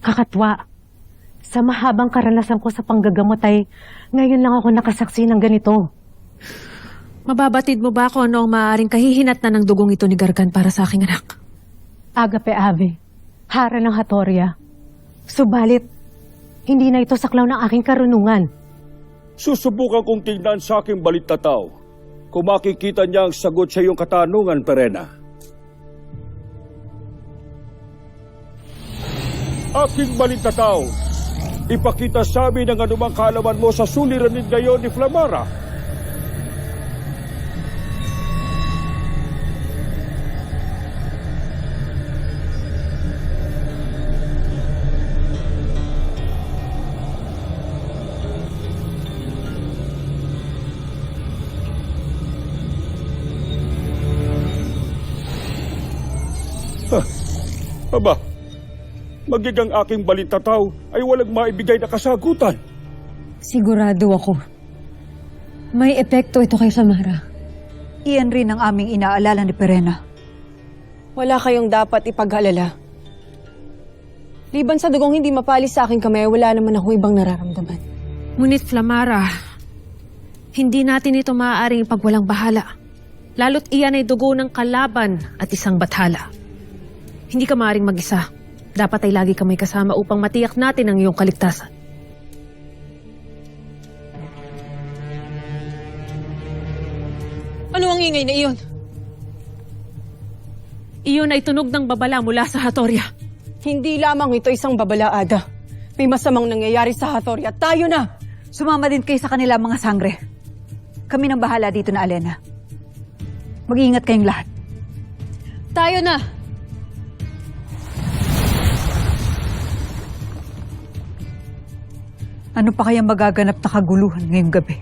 Kakatwa, sa mahabang karanasan ko sa panggagamot ay ngayon lang ako nakasaksi ng ganito. Mababatid mo ba kung ano ang maaaring kahihinat na ng dugong ito ni Gargan para sa aking anak? Agape Ave, hara ng Hatoria. Subalit, hindi na ito saklaw ng aking karunungan. Susubukan kong tingnan sa aking balitataw kung makikita niya ang sagot sa iyong katanungan, Perena. Aking balitataw, ipakita sa amin ang anumang kaalaman mo sa suliranin ngayon ni Flamara. Aba, magigang aking balintataw ay walang maibigay na kasagutan. Sigurado ako. May epekto ito kay Flamara. Iyan rin ang aming inaalala ni Perena. Wala kayong dapat ipag-alala. Liban sa dugong hindi mapalis sa aking kamay, wala naman akong ibang nararamdaman. Ngunit Flamara, hindi natin ito maaaring pagwalang bahala. Lalo't iyan ay dugo ng kalaban at isang bathala. Hindi ka maaaring mag-isa. Dapat ay lagi ka may kasama upang matiyak natin ang iyong kaligtasan. Ano ang ingay na iyon? Iyon ay tunog ng babala mula sa Hatoria. Hindi lamang ito isang babala, Ada. May masamang nangyayari sa Hatoria. Tayo na! Sumama din kayo sa kanila mga sangre. Kami nang bahala dito na Alena. Mag-iingat kayong lahat. Tayo na! Ano pa kayang magaganap na kaguluhan ngayong gabi?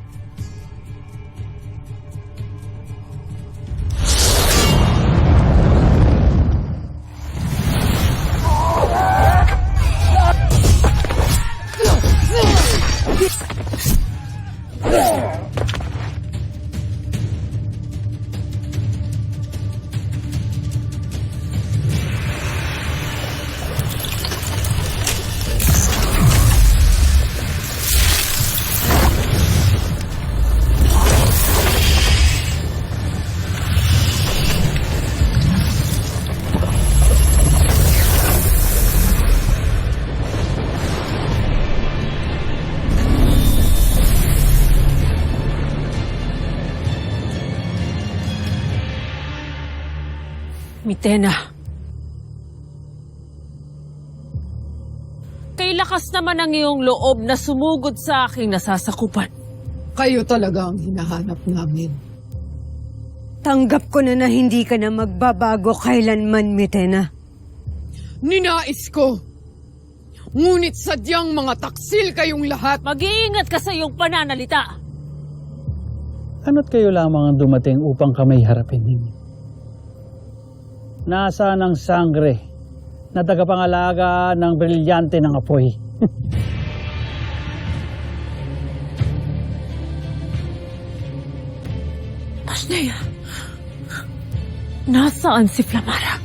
Mitena. Kay lakas naman ang iyong loob na sumugod sa aking nasasakupan. Kayo talaga ang hinahanap namin. Tanggap ko na hindi ka na magbabago kailanman, Mitena. Ninais ko! Ngunit sadyang mga taksil kayong lahat. Mag-iingat ka sa iyong pananalita. Ano't kayo lamang ang dumating upang kami harapin ninyo? Nasaan ang sangre na tagapangalaga ng brilyante ng apoy? Asneya, nasaan si Flamara?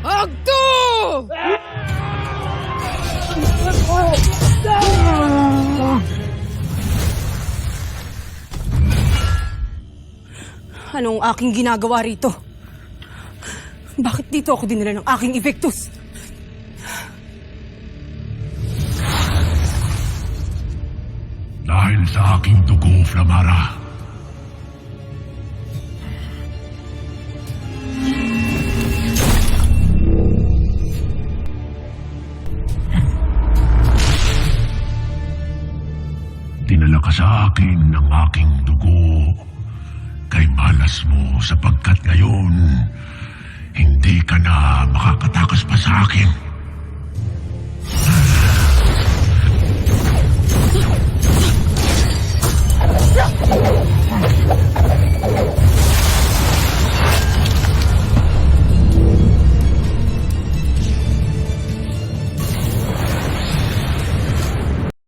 Agto! Anong aking ginagawa rito? Bakit dito ako dinala ng aking Evictus? Dahil sa aking dugo, Flamara. Dinala ka sa akin ng aking dugo. Kay malas mo sapagkat ngayon, hindi ka na makakatakas pa sa akin.